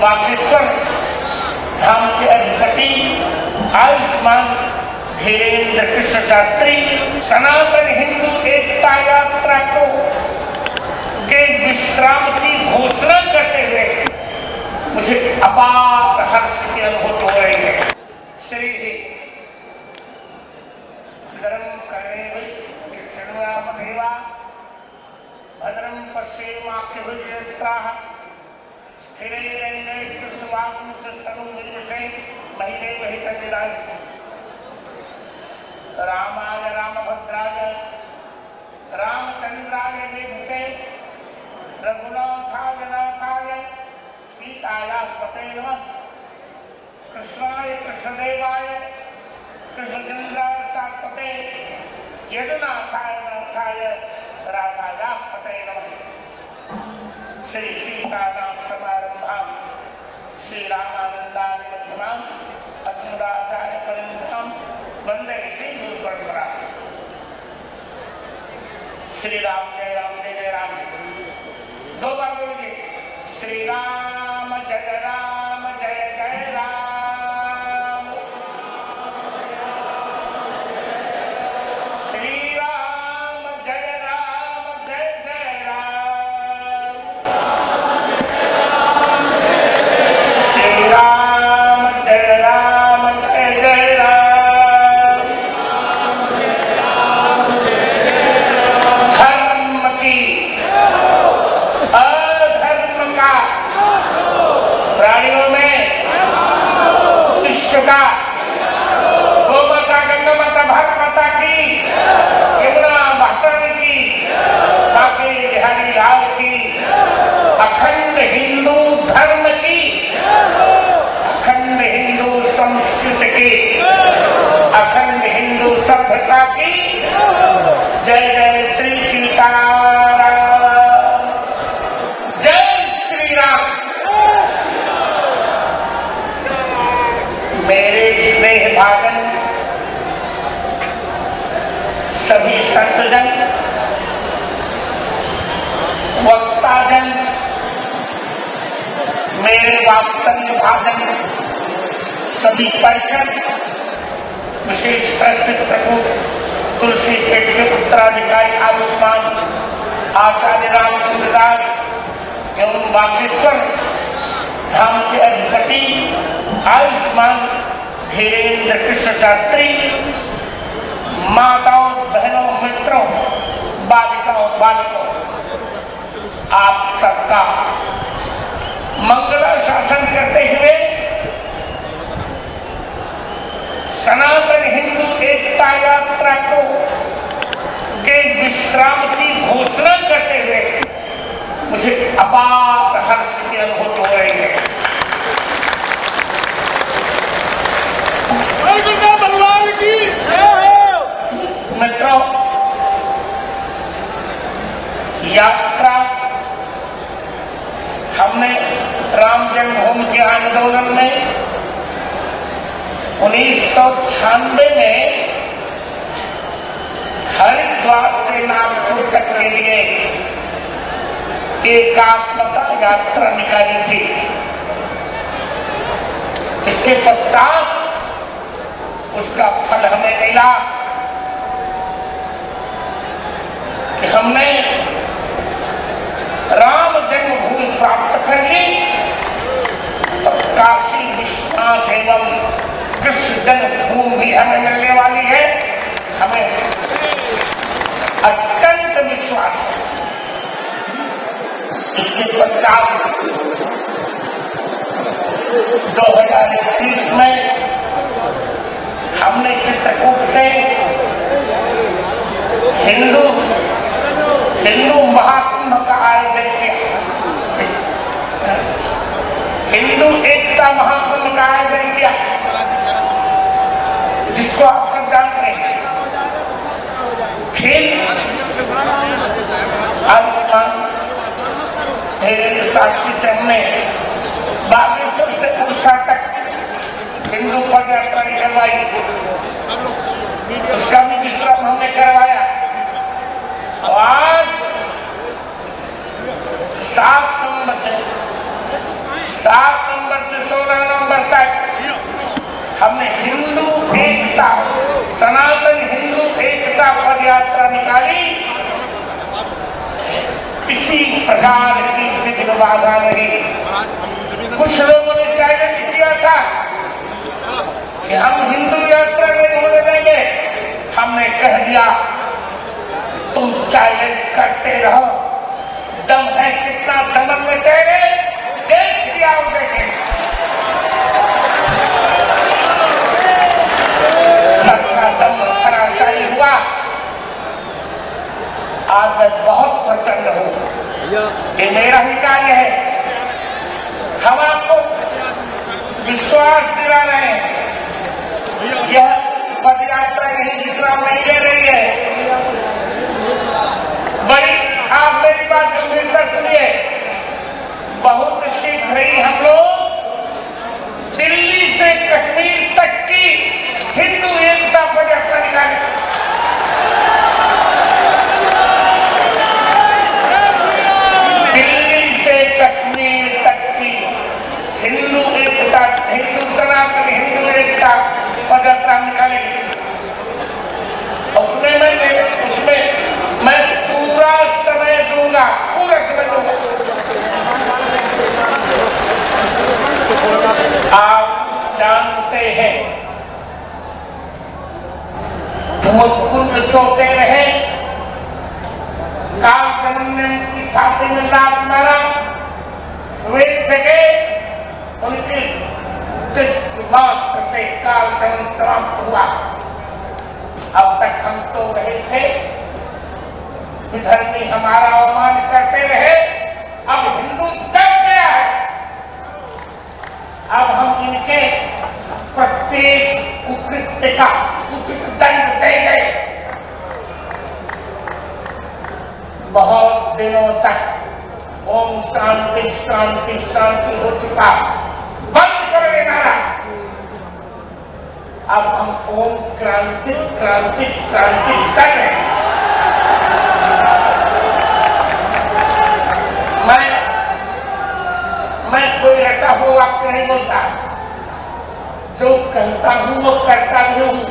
बागेश्वर धाम के अधिपति आयुष्मान धीरेन्द्र कृष्ण शास्त्री सनातन हिंदू एकता यात्रा को के विश्राम की घोषणा करते हुए मुझे अपार हर्ष की अनुभूति हो रही है। श्री धर्म कर्णे देवा भद्रम पश्येमाक्षिभुजत्राः स्थिरैरण्यैस्तुष्टुवांसस्तनुर्विषे महिले वहितनिराय रामाय रामभद्राय रामचंद्राय वेधसे रघुनाथाय नाथाय सीताया पते नमः कृष्णाय कृष्णदेवाय कृष्णचंद्राय सात्पते यदुनाथाय नाथाय राधाया पते नमः। श्री सीतानाम समारंभाम श्री रामानंदानि मध्यमाम अस्मदाचार्य पर्यंतम वंदे श्री गुरु परंपरा। श्री राम जय राम। दो बार बोलिए, श्री राम जय जय राम। श्री राम जय जय राम। श्री राम जय जय राम। धर्म की अधर्म का प्राणियों में विश्व का गौ माता गंगा माता भारत माता की यमुना महारानी की बाकी बिहारी लाल की अखंड हिंदू धर्म की अखंड हिंदू संस्कृति की अखंड हिंदू सभ्यता की जय जय श्री सीताराम। जय श्री राम। मेरे स्नेह भाजन सभी संतजन वक्ताजन मेरे वात्सल्य भाजन सभी परिजन विशेषकर चित्रकूट तुलसी पेट के उत्तराधिकारी आयुष्मान आचार्य रामचंद्र दास एवं बागेश्वर धाम के अधिपति आयुष्मान धीरेन्द्र कृष्ण शास्त्री माताओं बहनों मित्रों बालिकाओं बालकों आप सबका मंगला शासन करते हुए सनातन हिंदू एकता यात्रा को के विश्राम की घोषणा करते हुए मुझे अपार हर्ष की अनुभूति हो रही है। भगवान की मित्रों, यात्रा हमने राम जन्मभूमि के आंदोलन में 1996 में हरिद्वार से नागपुर तक के लिए एकात्मता यात्रा निकाली थी। इसके पश्चात उसका फल हमें मिला कि हमने राम जन्मभूमि प्राप्त कर ली और काशी विश्वनाथ एवं कृष्ण जन्मभूमि भी हमें मिलने वाली है। हमें अत्यंत विश्वास है। इसके पश्चात 2021 में हमने चित्रकूट से हिंदू महाकुंभ का आयोजन किया। हिंदू एकता महाकुंभ का आयोजन किया जिसको आप सब जानते हैं। फिर आयुष्मान धीरेन्द्र शास्त्री से हमने बागेश्वर से उड़ीसा तक हिंदू पद यात्रा निकलवाई। उसका भी विश्राम हमने करवाया। और आज 7 नवंबर प्रकार की विघ्न बाधा रही। कुछ लोगों ने चैलेंज किया था कि हम हिंदू यात्रा नहीं होने देंगे। हमने कह दिया तुम चैलेंज करते रहो, दम है कितना दमन में कह रहे, देख दिया देखें। सबका दम धराशायी हुआ। आज मैं बहुत प्रसन्न हूं, ये मेरा ही कार्य है। हम आपको विश्वास दिला रहे हैं, यह पदयात्रा यही विश्राम नहीं ले रही है। बड़ी आप मेरी बात गंभीरता सुनिए, बहुत शीघ्र ही हम लोग दिल्ली से कश्मीर तक की हिंदू एकता पदयात्रा निकालेंगे। दिल्ली से कश्मीर तक की हिंदू एकता, हिंदू सनातन हिंदू एकता पदयात्रा निकालेंगे। उसमें मैं पूरा समय दूंगा, पूरा समय दूंगा। आप जानते हैं मुझकुंड सोते रहे, काल कमल ने उनकी छाती में लात मारा, वे जगे, उनकी मात्र से काल कमल समाप्त हुआ। अब तक हम सो रहे थे, धर्मी हमारा अवमान करते रहे, अब हिंदू जग गया है। अब हम इनके प्रत्येक कुकृत्य का उचित दंड देंगे। बहुत दिनों तक ओम शांति शांति शांति हो चुका, बंद करो ये नारा। अब हम ओम क्रांति क्रांति क्रांति कर रहे हैं। मैं कोई रटा हुआ वाक्य नहीं बोलता, जो कहता हूं वो करता भी हूं।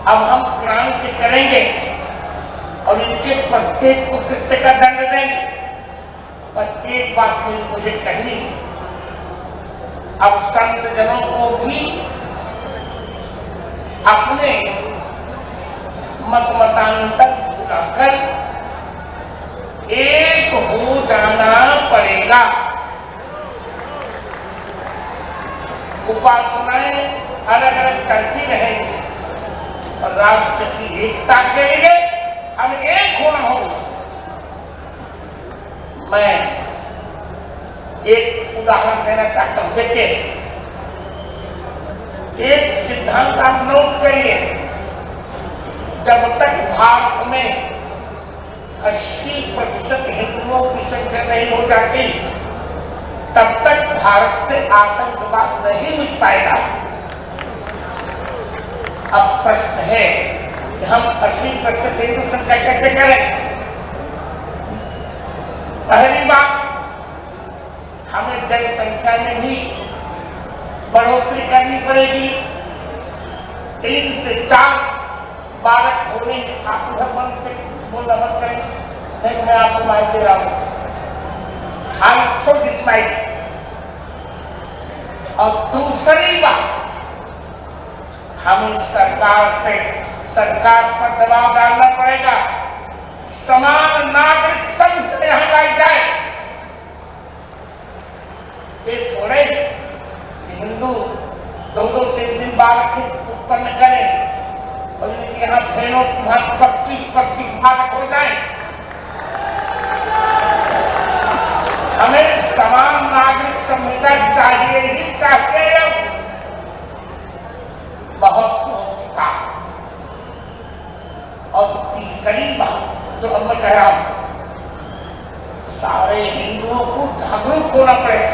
अब हम क्रांति करेंगे और इनके प्रत्येक कुकृत्य का दंड देंगे। पर एक बात मुझे कहनी है, अब संत जनों को भी अपने मत मतांतर भुलाकर एक हो जाना पड़ेगा। उपासनाएं अलग अलग चलती रहेंगी और राष्ट्र की एकता के लिए हमें एक होना होगा। मैं एक उदाहरण देना चाहता हूं। देखिए, एक सिद्धांत आप नोट करिए, जब तक भारत में 80% हिंदुओं की संख्या नहीं हो जाती, तब तक भारत से आतंकवाद नहीं मिट पाएगा। अब प्रश्न है कि हम 80% हिंदू संख्या कैसे करें? पहली बात, हमें जनसंख्या में भी बढ़ोतरी करनी पड़ेगी। 3 से 4 बालक होने, आप उधर बोलना बंद करें, नहीं मैं आपको माइक दे रहा हूं। हम छोड़ दिस माइक। और दूसरी बात, हमें सरकार पर दबाव डालना पड़ेगा, समान नागरिक संघ यहां लाई जाए। ये थोड़े हिंदू 2-3 दिन बालक उत्पन्न करें और इनके यहाँ भेड़ों वहां 25-25 बालक हो जाए। हमें समान नागरिक संहिता चाहिए ही चाहिए। बहुत हो चुका। और तीसरी बात जो अब मैं कह रहा हूं, सारे हिंदुओं को जागरूक होना पड़ेगा।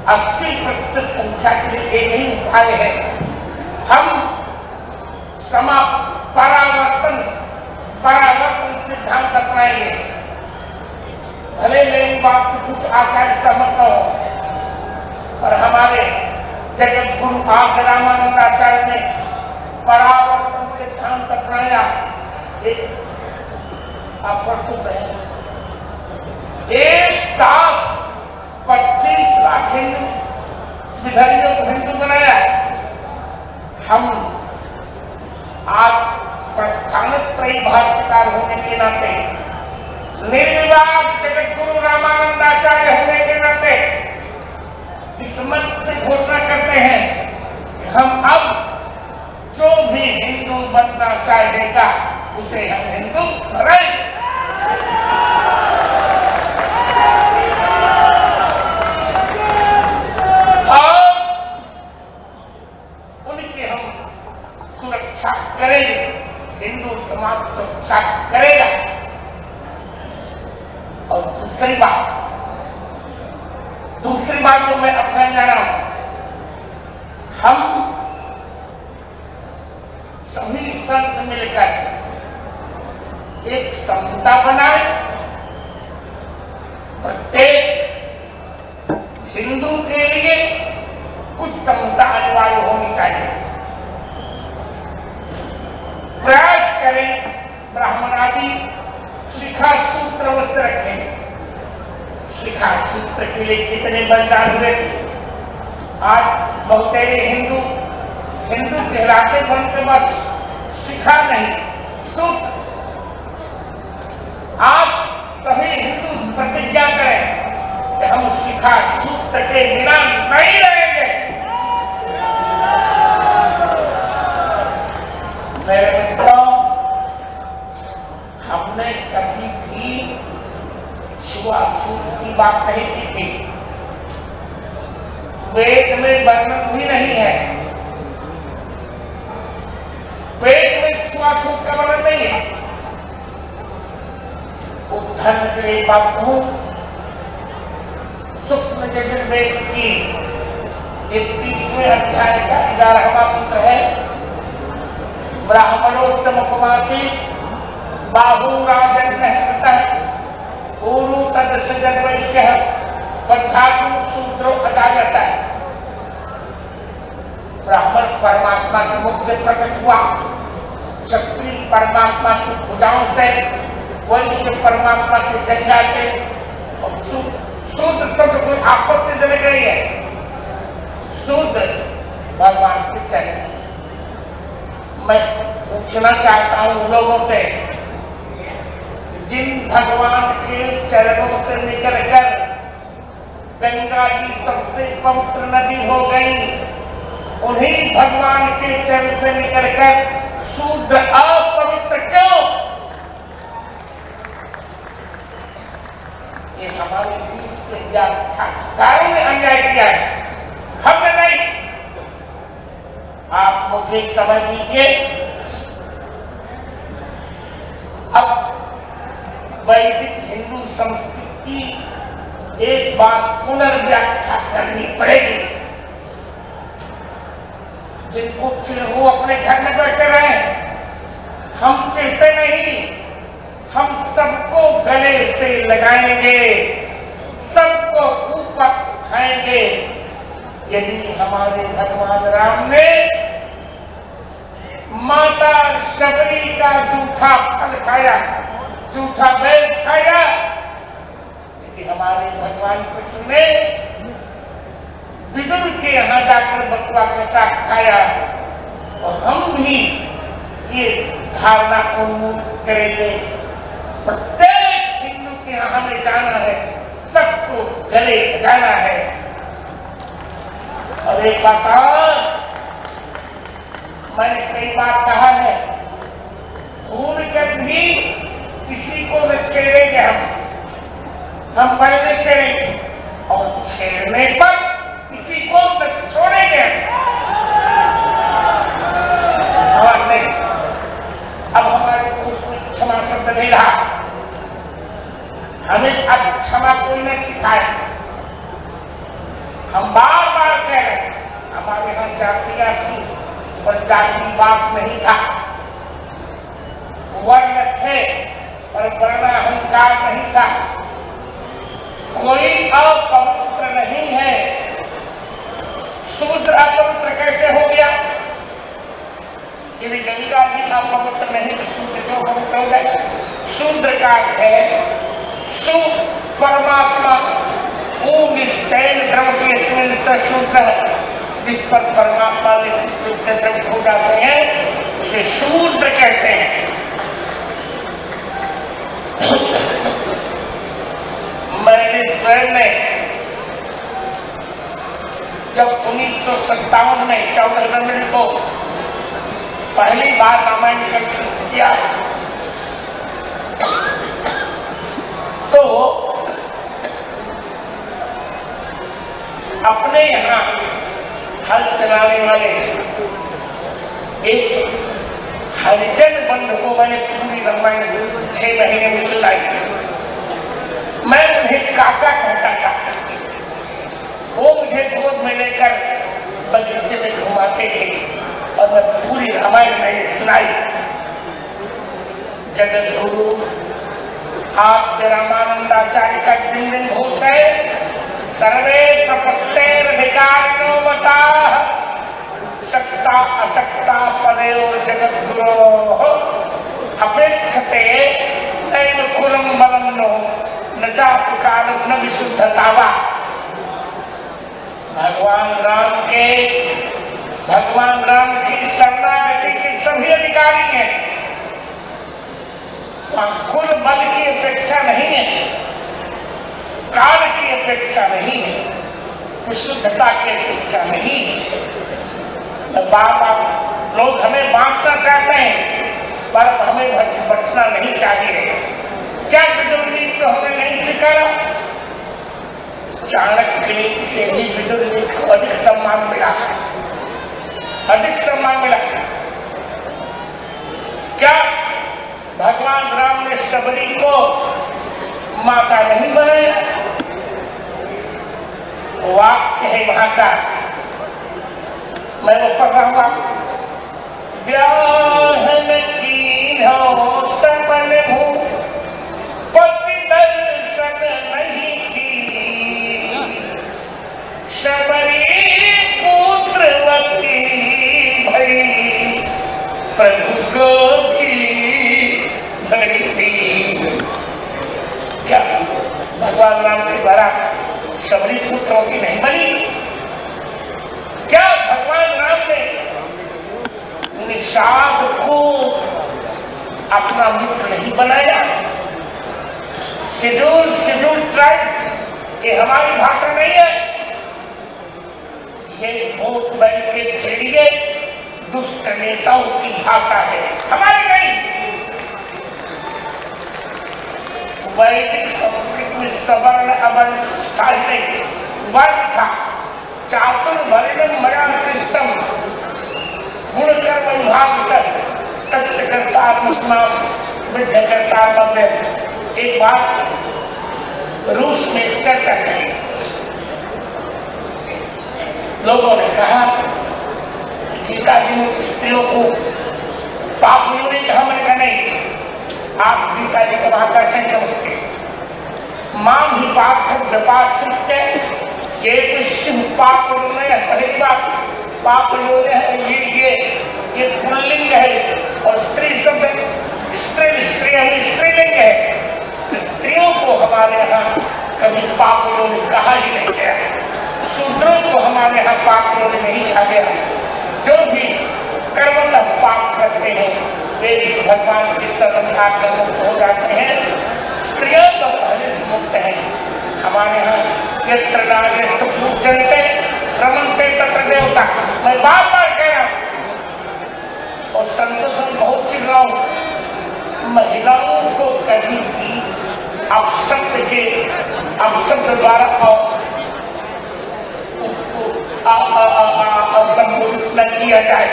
80% संख्या के लिए एक ही उपाय है, हम परावर्तन सिद्धांत अपनाएंगे। भले मेरी बात से कुछ आचार्य सहमत न हो, और हमारे जगत गुरु आद्य रामानंद आचार्य ने परावर्तन सिद्धांत अपनाया। एक आप पढ़ चुके हैं, एक साथ 25 लाख हिंदू विधर्मियों को हिंदू बनाया। हम आज प्रस्थानिक त्रयी भाष्यकार होने के नाते, निर्विवाद जगत गुरु रामानंदाचार्य होने के नाते इस मत से घोषणा करते हैं कि हम अब जो भी हिंदू बनना चाहेगा उसे हम हिंदू करें। और उनकी हम सुरक्षा करेंगे, हिंदू समाज सुरक्षा करेगा। और दूसरी बात जो मैं अपना जा रहा हूं, हम सभी संत मिलकर एक समता बनाए। प्रत्येक हिंदू के लिए कुछ समता अनिवार्य होनी चाहिए। प्रयास करें ब्राह्मण आदि शिखा सूत्र अवश्य रखें। शिखा सूत्र के लिए कितने बलिदान हुए थे। आज बहुतेरे हिंदू कहलाते बनते बस शिखा नहीं सूत्र। आप सभी हिंदू प्रतिज्ञा करें कि हम शिखा सूत्र के बिना नहीं रहेंगे। मेरे मित्रों, हमने कभी भी छुआछूत की बात नहीं की थी। वेद में वर्णन भी नहीं है। वेद में छुआछूत का वर्णन नहीं है। उद्धरण के लिए बात कहूं, सूक्ष्म यजुर्वेद की 21वें अध्याय का 11वां मंत्र है, ब्राह्मणोत्तमकुमासी बाहुराजन ऊरु तदसजन वैश्य पद्धातु शूद्रो अजायत। ब्राह्मण परमात्मा के मुख से प्रकट हुआ, क्षत्रिय परमात्मा की भुजाओं से, वैश्य परमात्मा की जंघा से, और शूद्र शब्द कोई आपत्ति जन गई है। शूद्र भगवान के चरण। मैं पूछना चाहता हूं लोगों से, जिन भगवान के चरणों से निकलकर गंगा जी सबसे पवित्र नदी हो गई, उन्हीं भगवान के चरण से निकलकर शूद्र अपवित्र क्यों? ये हमारे बीच के व्याख्याकारों ने अन्याय किया है, हमने नहीं। आप मुझे समझ दीजिए। अब वैदिक हिंदू संस्कृति एक बात पुनर्व्याख्या करनी पड़ेगी। जिनको चिढ़ वो अपने घर में बैठे रहे, हम चिढ़ते नहीं। हम सबको गले से लगाएंगे, सबको ऊपर उठाएंगे। यदि हमारे भगवान राम ने माता शबरी का जूठा फल खाया, जूठा बैल खाया, यदि हमारे भगवान कृष्ण ने विदुर के यहां जाकर बथुआ का साग खाया, और हम भी ये धारणा उन्मूलन करेंगे। प्रत्येक हिंदू के यहां हमें जाना है, सबको गले लगाना है। और एक बात और, मैंने कई बार कहा है, भूल कर भी किसी को न छेड़ेंगे। हम पहले छेड़ेंगे, और छेड़ने पर किसी को न छोड़ेंगे। और नहीं, अब हमारे को उसमें क्षमा शब्द नहीं रहा। हमें अब क्षमा कोई नहीं सिखाए। हम बार बार कह रहे हैं, हमारे यहाँ जातियां थी पर जातिवाद नहीं था। वर्ण थे पर वर्णाहंकार नहीं था। कोई अपवित्र नहीं है। शूद्र अपवित्र कैसे हो गया? यदि गंगा भी अपवित्र नहीं तो शूद्र क्यों पवित्र हो गए? शूद्र का अर्थ है परमात्मा वो निश्चय द्रव के सूत्र जिस पर परमात्मा निश्चित रूप से द्रवित हो जाते हैं उसे शूद्र कहते हैं। मैंने स्वयं ने जब 1957 में 14 जनवरी को पहली बार रामायण का चित्र किया तो अपने यहाँ हल चलाने वाले एक हरिजन बंधु को मैंने पूरी रामायण 6 महीने में सुनाई। मैं उन्हें काका कहता था। वो मुझे गोद में लेकर बगीचे में घुमाते थे और मैं पूरी रामायण मैंने सुनाई। जगत गुरु आप रामानंदाचार्य का दिन घोष है, सर्वे प्रपत्तेरधिकारिणो मताः शक्ता अशक्ता पदयोर जगत गुरोः अपेक्षते नैव कुलं बलं नो न चापकालं न विशुद्धता वा। भगवान राम की शरणागति के सभी अधिकारी हैं। कुल बल की अपेक्षा नहीं है, काल की अपेक्षा नहीं है, विशुद्धता की अपेक्षा नहीं है। तो बाप लोग हमें बांटना चाहते हैं पर हमें बंटना नहीं चाहिए। क्या विदुर नीति तो हमें नहीं सिखाया? चाणक्य नीति से भी विदुर नीति को अधिक सम्मान मिला, अधिक सम्मान मिला। क्या भगवान राम ने शबरी को माता नहीं बनाया? वाक्य है वहां का, मैं वो पढ़ रहा हूं। ब्याहन की हो सपन भू पति दर्शन नहीं की, शबरी पुत्रवती भई प्रभु को क्या भगवान राम की द्वारा शबरी पुत्रों की नहीं बनी? क्या भगवान राम ने निषाद को अपना मित्र नहीं बनाया? शेड्यूल ट्राइब ये हमारी भाषा नहीं है, ये वोट बैंक के भेड़िए दुष्ट नेताओं की भाषा है, हमारी नहीं। वैदिक संस्कृत में सवर्ण अवर्ण स्थाई नहीं, वर्ण था। चातुर्वर्ण्यम मया सिस्टम गुण कर्म विभाग तस्य कर्तारमस्माम विद्य कर्तारमव्यम। एक बार रूस में चर्चा की, लोगों ने कहा गीता जी में स्त्रियों को पाप नहीं कहा। मैंने कहा नहीं, आप गीता जी को वहां करते हैं समझते मां ही पाप व्यापार सुनते ये तो शिव पाप पाप है, ये पुल्लिंग है और स्त्री शब्द स्त्रीलिंग है। स्त्रियों को हमारे यहाँ कभी पाप कहा ही नहीं गया, शूद्रों को हमारे यहाँ पाप नहीं कहा गया। जो भी कर्मतः पाप करते हैं वे भगवान की शरण आकर मुक्त हो जाते हैं। स्त्रियों तो पहले से मुक्त है। हमारे यहाँ यत्र नार्यस्तु पूज्यन्ते रमन्ते तत्र देवता। मैं बार बार कह रहा हूँ और संतोष में बहुत चिढ़ रहा हूँ, महिलाओं को कभी भी अपशब्द द्वारा संबोधित न किया जाए।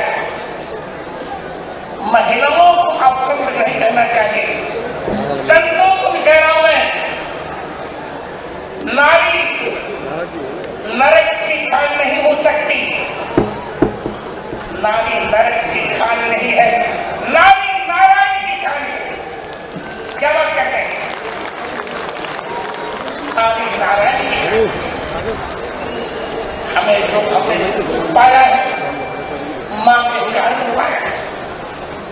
महिलाओं को अपशब्द नहीं कहना चाहिए। संतों को भी कह रहा हूं मैं, नारी नरक की खान नहीं हो सकती, नारी नरक की खान नहीं है, नारी नारायण की खान है। क्या बात कहते हैं? नारी नारायण की। हमें जो हमने पाया है मां के कारण पाया,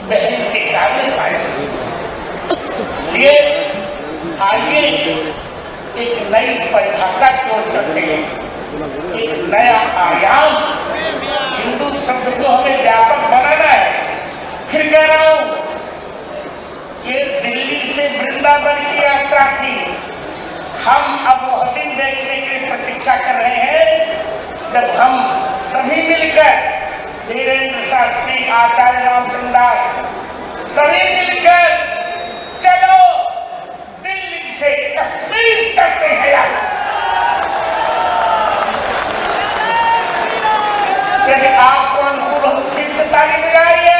बहन के कारण पाया। ये आइए एक नई परिभाषा की ओर चलते हैं, एक नया आयाम। हिंदू शब्द को हमें व्यापक बनाना है। फिर कह रहा हूं, ये दिल्ली से वृंदावन की यात्रा थी। हम अब वह दिन देखने के लिए प्रतीक्षा कर रहे हैं जब हम सभी मिलकर, धीरेन्द्र शास्त्री, आचार्य रामचंद्र दास, सभी मिलकर चलो दिल्ली से कश्मीर करते हैं यात्रा। यदि आपको अनुकूल हो चित्त ताली बजाइए।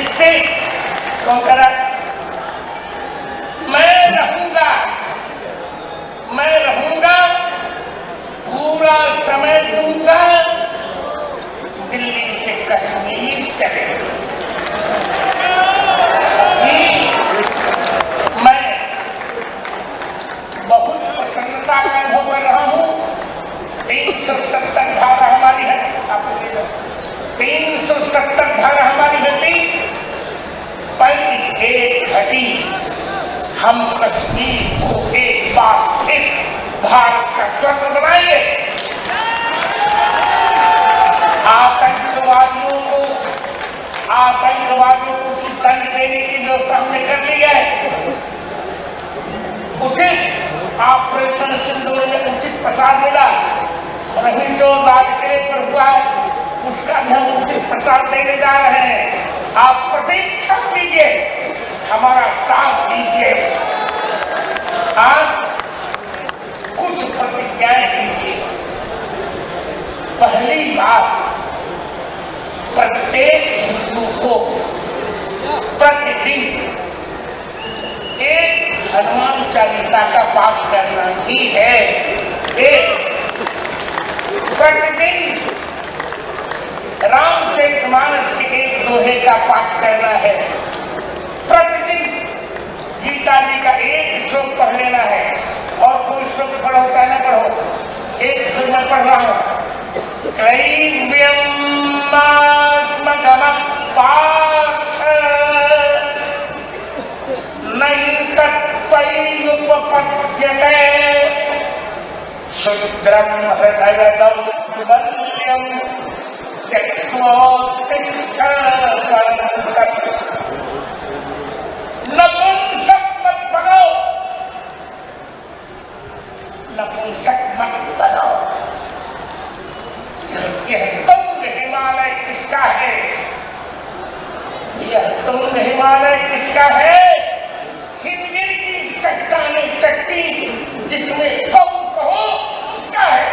स्थित होकर मैं रहूंगा, पूरा समय दूंगा, दिल्ली से कश्मीर चले। मैं बहुत प्रसन्नता का अनुभव कर रहा हूं। 370 धारा हमारी है, आपको 370 धारा हमारी घटी, पर एक घटी हम कश्मीर को एक बार फिर भारत का स्वर्ग बनाएंगे। आतंकवादियों को उचित दंड देने की व्यवस्था हमने कर ली है। उचित ऑपरेशन सिंदूर में उचित प्रसाद मिला, और अभी जो राजकीय पर हुआ है उसका भी हम उचित प्रसाद देने जा रहे हैं। आप प्रतीक्षा कीजिए, हमारा साथ दीजिए। आज कुछ प्रतिज्ञाएं कीजिए। पहली बात, प्रत्येक हिंदू को प्रतिदिन एक हनुमान चालीसा का पाठ करना ही है। प्रतिदिन रामचरितमानस के एक दोहे का पाठ करना है। प्रतिदिन गीता जी का एक श्लोक पढ़ लेना है। और कोई श्लोक पढ़ो चाहे न पढ़ो, एक श्लोक में पढ़ रहा हूं, क्लैव्यमास्मगमपार्थ नहीं तत्त्वयुपपद्यते शुद्रं हृदय दौर्बल्यं नपुंसक मत बनो, नपुंसक मत बनो। यह तुंग हिमालय किसका है? यह तुंग हिमालय किसका है? हिमगिरी की चट्टाने चट्टी जिसमें कहो उसका है।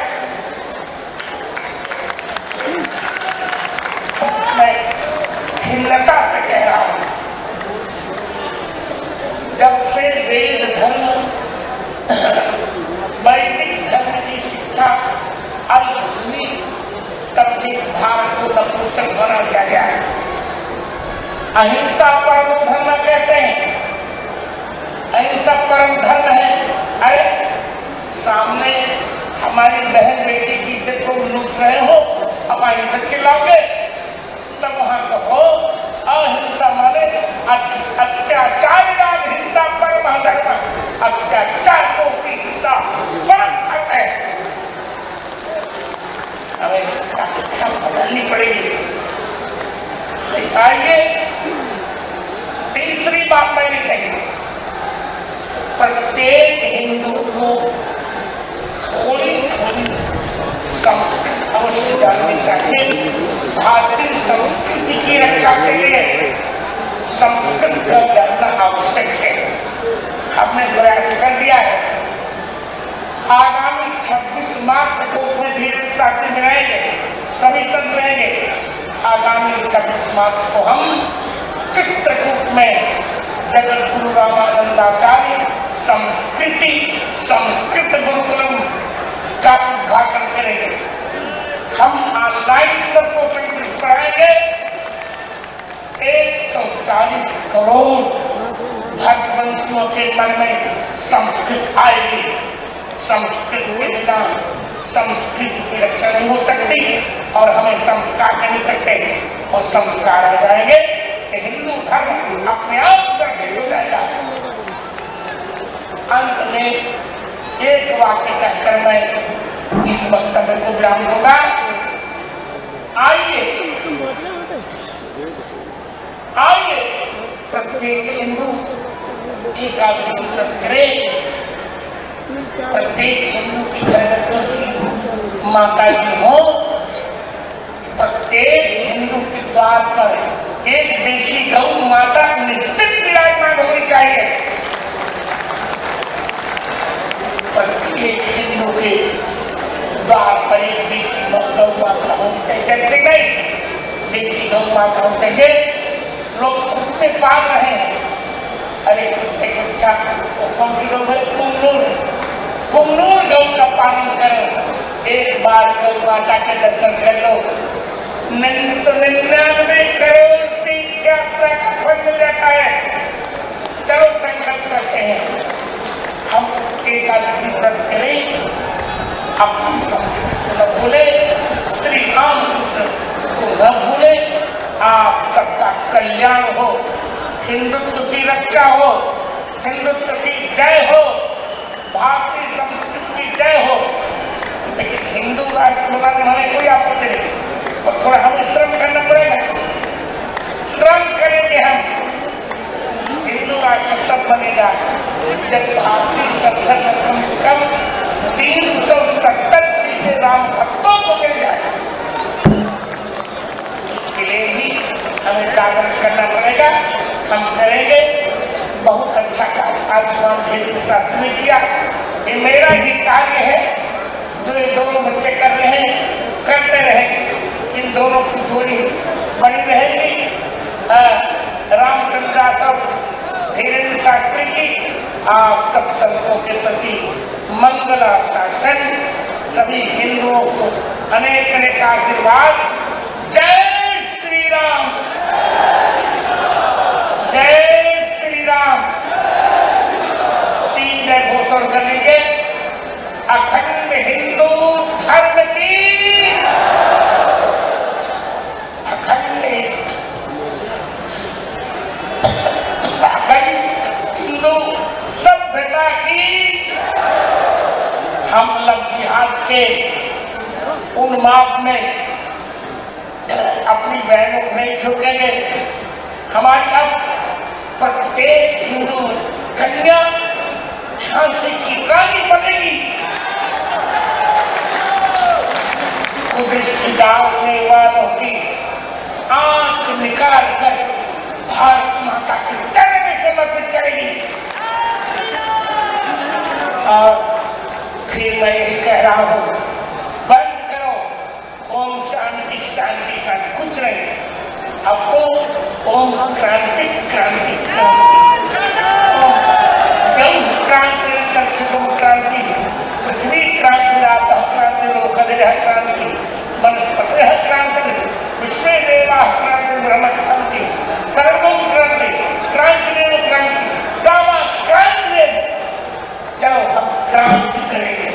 मैं खिन्नता से कह रहा हूं, जब से वेद धर्म, वैदिक धर्म की शिक्षा अलग हुई, तब से भारत को नपुंसक बना दिया गया है। अहिंसा परम धर्म कहते हैं, अहिंसा परम धर्म है। अरे सामने हमारी बहन बेटी की इज्जत को लूट रहे हो, अब अहिंसा चिल्लाओगे? तब वहां कहो अहिंसा माने अत्याचार नाम हिंसा परम धर्म, अत्याचार की हिंसा परम धर्म है। हमें शिक्षा बदलनी पड़ेगी। आइए, तीसरी बात मैंने कही, प्रत्येक हिंदू को थोड़ी अवश्य जाननी चाहिए। भारतीय संस्कृति की रक्षा के लिए संस्कृत का जानना आवश्यक है। हमने प्रयास कर दिया है। आगामी 26 मार्च को उसमें धीरे साथी बनाएंगे, सभी संत रहेंगे। आगामी 26 मार्च को हम चित्रकूट में जगत गुरु रामानंदाचार्य संस्कृत गुरुकुलम का उद्घाटन करेंगे। हम ऑनलाइन सबको पढ़ाएंगे। 140 करोड़ भक्तवंशियों के मन में संस्कृत आएगी। संस्कृत के बिना संस्कृत की रक्षा नहीं हो सकती और हमें संस्कार नहीं सकते। और संस्कार आ जाएंगे कि हिंदू धर्म अपने आप सुरक्षित हो जाएगा। अंत में एक वाक्य कहकर मैं इस वक्तव्य को विराम दूंगा। आइए प्रत्येक हिंदू एकादशी व्रत करे, प्रत्येक हिंदू की घर में तुलसी माता जी हो, प्रत्येक हिंदू के द्वार पर एक देशी गौ माता निश्चित विराजमान होनी चाहिए। प्रत्येक हिंदू के द्वार पर एक देशी गौ माता होनी चाहिए। कैसे नहीं देशी गौ माता होनी चाहिए? लोग कुत्ते पाल रहे हैं, अरे कुत्ते को अच्छा कौन सी गौ है? कुंगलूर गौ का पालन करो, एक बार गौ माता के दर्शन कर लो, तो 99 करोड़ तीर्थ यात्रा का फल मिल जाता है। चलो संकल्प करते हैं, हम एकादशी व्रत करें, अपनी संस्कृति को न भूले, श्री रामकृष्ण को न भूले, आप सबका कल्याण हो, हिंदुत्व की रक्षा हो, हिंदुत्व की जय हो, भारतीय संस्कृति की जय हो। लेकिन हिंदू राष्ट्र बनाने में हमें कोई आपत्ति नहीं, और थोड़ा हमें श्रम करना पड़ेगा। श्रम करेंगे हम, हिंदू राष्ट्र तब बनेगा जब भारतीय संसद में कम से कम 370 सीटें राम भक्तों को मिल जाए। इसके लिए भी हमें जागरण करना पड़ेगा, हम करेंगे। बहुत अच्छा कार्य आयुष्मान भेद के साथ ने किया, ये मेरा ही कार्य है जो ये दोनों बच्चे कर रहे हैं, करते रहेंगे। इन दोनों की जोड़ी बनी रहेगी। रामचंद्र और धीरेन्द्र शास्त्री की आप सब संतों के प्रति मंगल शासन, सभी हिंदुओं को अनेक अनेक आशीर्वाद। जय श्री राम, जय श्री राम। 3 जय घोषणा कर लीजिए। अखंड हिंदू धर्म की, अखंड हिंदू सभ्यता की। हम लोग जिहाद के उन्माद में अपनी बहनों को नहीं झुकेंगे। हमारी अब प्रत्येक हिंदू कन्या झांसी की रानी बनेगी। कुदृष्टि डालने वालों की आंख निकाल कर भारत माता के चरण में समर्पित करेगी। और फिर मैं यही कह रहा हूं, बंद करो ओम शांति शांति शांति, कुछ नहीं। अब तो ओम क्रांति क्रांति क्रांति, ओम क्रांति क्रांति, पृथ्वी क्रांति, आप क्रांति, रोकदय क्रांति, वनस्पति क्रांति, विश्व देवा क्रांति, ब्रह्म क्रांति, सर्वम क्रांति, क्रांति देव क्रांति, सामा क्रांति देव। चलो हम क्रांति करेंगे,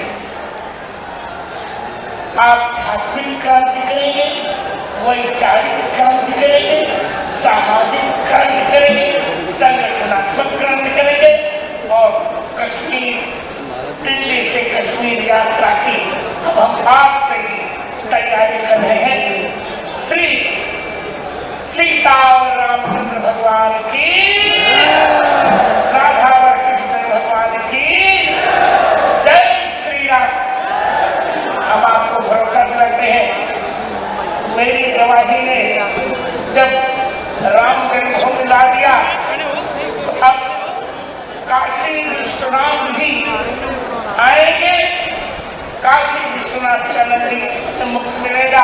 आध्यात्मिक क्रांति करेंगे, वैचारिक क्रांति करेंगे, सामाजिक क्रांति करेंगे, संगठनात्मक क्रांति करेंगे। और कश्मीर, दिल्ली से कश्मीर यात्रा की अब हम आप से ही तैयारी कर रहे हैं। श्री सीता और रामचंद्र भगवान की, राधा और कृष्ण भगवान की जय श्री राम। हम आपको भरोसा दिलाते हैं, मेरी गवाही ने जब राम जन्मभूमि ला दिया तो अब काशी विश्वनाथ भी आएंगे। काशी विश्वनाथ का नदी से मुक्त मिलेगा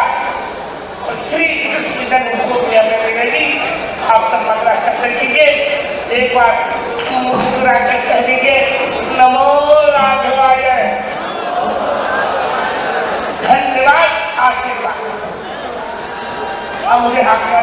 और श्री कृष्ण जन्मभूमि हमें मिलेगी। आप सब मंगला शब्द कीजिए, एक बार मुस्कुरा कर कह दीजिए नमो राघवाय। धन्यवाद, आशीर्वाद। अब मुझे आपका